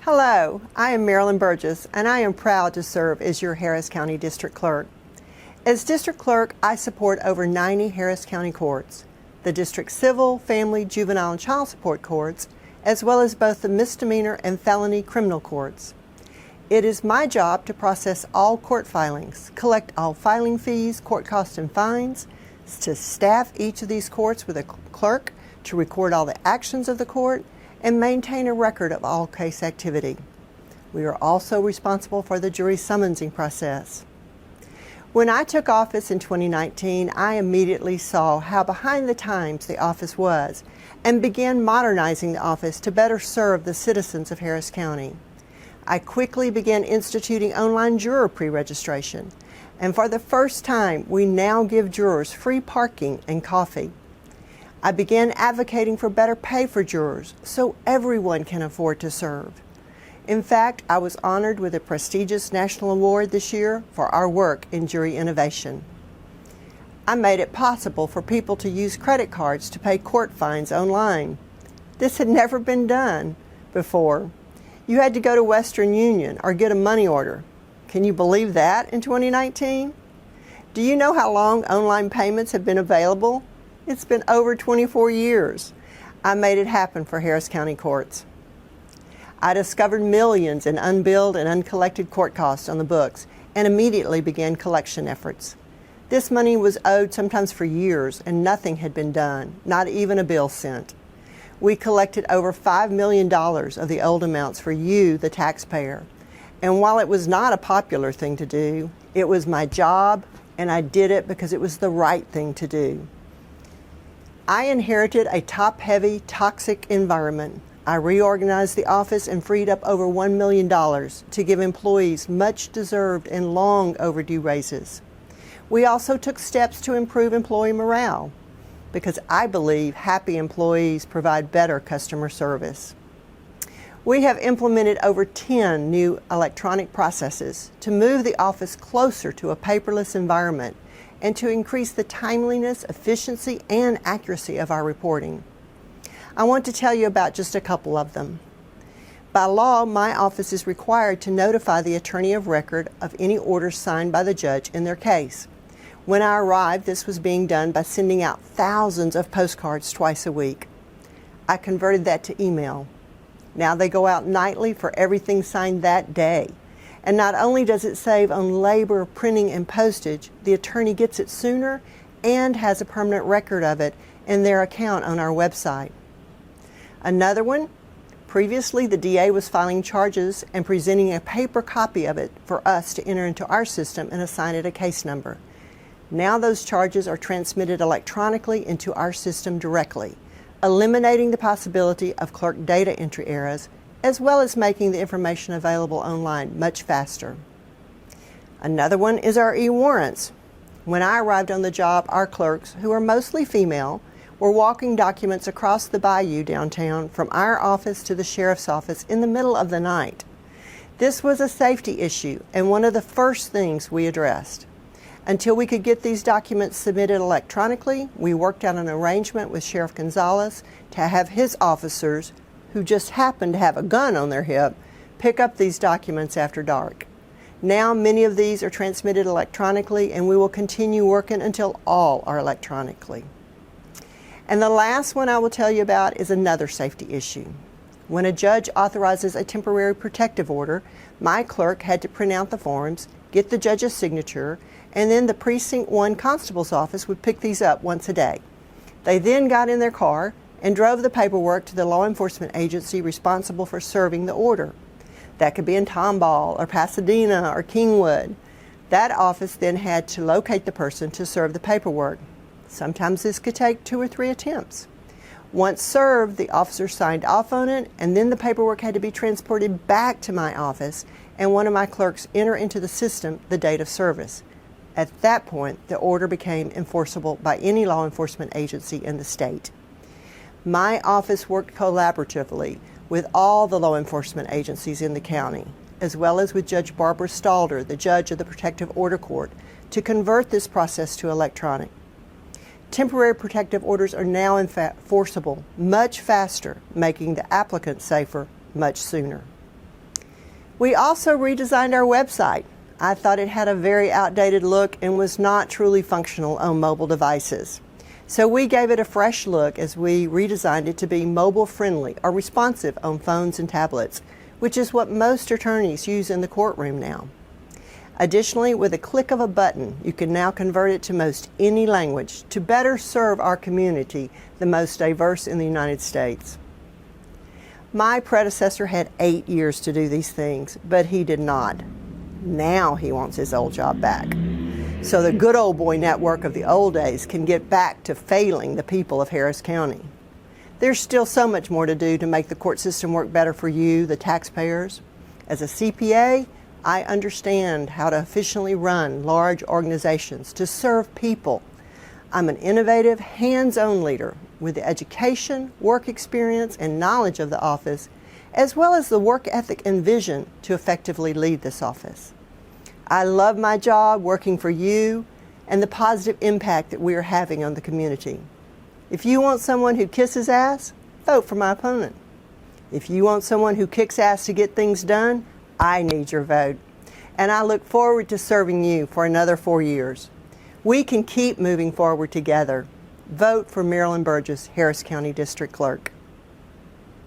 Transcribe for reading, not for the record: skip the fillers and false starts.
Hello, I am Marilyn Burgess, and I am proud to serve as your Harris County District Clerk. As District Clerk, I support over 90 Harris County courts, the District Civil, Family, Juvenile, and Child Support courts, as well as both the misdemeanor and felony criminal courts. It is my job to process all court filings, collect all filing fees, court costs, and fines, to staff each of these courts with a clerk to record all the actions of the court, and maintain a record of all case activity. We are also responsible for the jury summonsing process. When I took office in 2019, I immediately saw how behind the times the office was and began modernizing the office to better serve the citizens of Harris County. I quickly began instituting online juror pre-registration, and for the first time, we now give jurors free parking and coffee. I began advocating for better pay for jurors so everyone can afford to serve. In fact, I was honored with a prestigious national award this year for our work in jury innovation. I made it possible for people to use credit cards to pay court fines online. This had never been done before. You had to go to Western Union or get a money order. Can you believe that in 2019? Do you know how long online payments have been available? It's been over 24 years. I made it happen for Harris County courts. I discovered millions in unbilled and uncollected court costs on the books and immediately began collection efforts. This money was owed sometimes for years and nothing had been done, not even a bill sent. We collected over $5 million of the old amounts for you, the taxpayer. And while it was not a popular thing to do, it was my job and I did it because it was the right thing to do. I inherited a top-heavy, toxic environment. I reorganized the office and freed up over $1 million to give employees much-deserved and long-overdue raises. We also took steps to improve employee morale because I believe happy employees provide better customer service. We have implemented over 10 new electronic processes to move the office closer to a paperless environment and to increase the timeliness, efficiency, and accuracy of our reporting. I want to tell you about just a couple of them. By law, my office is required to notify the attorney of record of any orders signed by the judge in their case. When I arrived, this was being done by sending out thousands of postcards twice a week. I converted that to email. Now they go out nightly for everything signed that day. And not only does it save on labor, printing, and postage, the attorney gets it sooner and has a permanent record of it in their account on our website. Another one, previously the DA was filing charges and presenting a paper copy of it for us to enter into our system and assign it a case number. Now those charges are transmitted electronically into our system directly, eliminating the possibility of clerk data entry errors, as well as making the information available online much faster. Another one is our e-warrants. When I arrived on the job, our clerks, who are mostly female, were walking documents across the bayou downtown from our office to the sheriff's office in the middle of the night. This was a safety issue and one of the first things we addressed. Until we could get these documents submitted electronically, we worked out an arrangement with Sheriff Gonzalez to have his officers, who just happened to have a gun on their hip, pick up these documents after dark. Now many of these are transmitted electronically, and we will continue working until all are electronically. And the last one I will tell you about is another safety issue. When a judge authorizes a temporary protective order, my clerk had to print out the forms, get the judge's signature, and then the Precinct 1 Constable's office would pick these up once a day. They then got in their car and drove the paperwork to the law enforcement agency responsible for serving the order. That could be in Tomball or Pasadena or Kingwood. That office then had to locate the person to serve the paperwork. Sometimes this could take 2 or 3 attempts. Once served, the officer signed off on it, and then the paperwork had to be transported back to my office, and one of my clerks enter into the system the date of service. At that point, the order became enforceable by any law enforcement agency in the state. My office worked collaboratively with all the law enforcement agencies in the county, as well as with Judge Barbara Stalder, the judge of the Protective Order Court, to convert this process to electronic. Temporary protective orders are now enforceable much faster, making the applicant safer much sooner. We also redesigned our website. I thought it had a very outdated look and was not truly functional on mobile devices. So we gave it a fresh look as we redesigned it to be mobile friendly or responsive on phones and tablets, which is what most attorneys use in the courtroom now. Additionally, with a click of a button, you can now convert it to most any language to better serve our community, the most diverse in the United States. My predecessor had 8 years to do these things, but he did not. Now he wants his old job back. So the good old boy network of the old days can get back to failing the people of Harris County. There's still so much more to do to make the court system work better for you, the taxpayers. As a CPA, I understand how to efficiently run large organizations to serve people. I'm an innovative, hands-on leader with the education, work experience, and knowledge of the office, as well as the work ethic and vision to effectively lead this office. I love my job working for you and the positive impact that we are having on the community. If you want someone who kisses ass, vote for my opponent. If you want someone who kicks ass to get things done, I need your vote. And I look forward to serving you for another 4 years. We can keep moving forward together. Vote for Marilyn Burgess, Harris County District Clerk.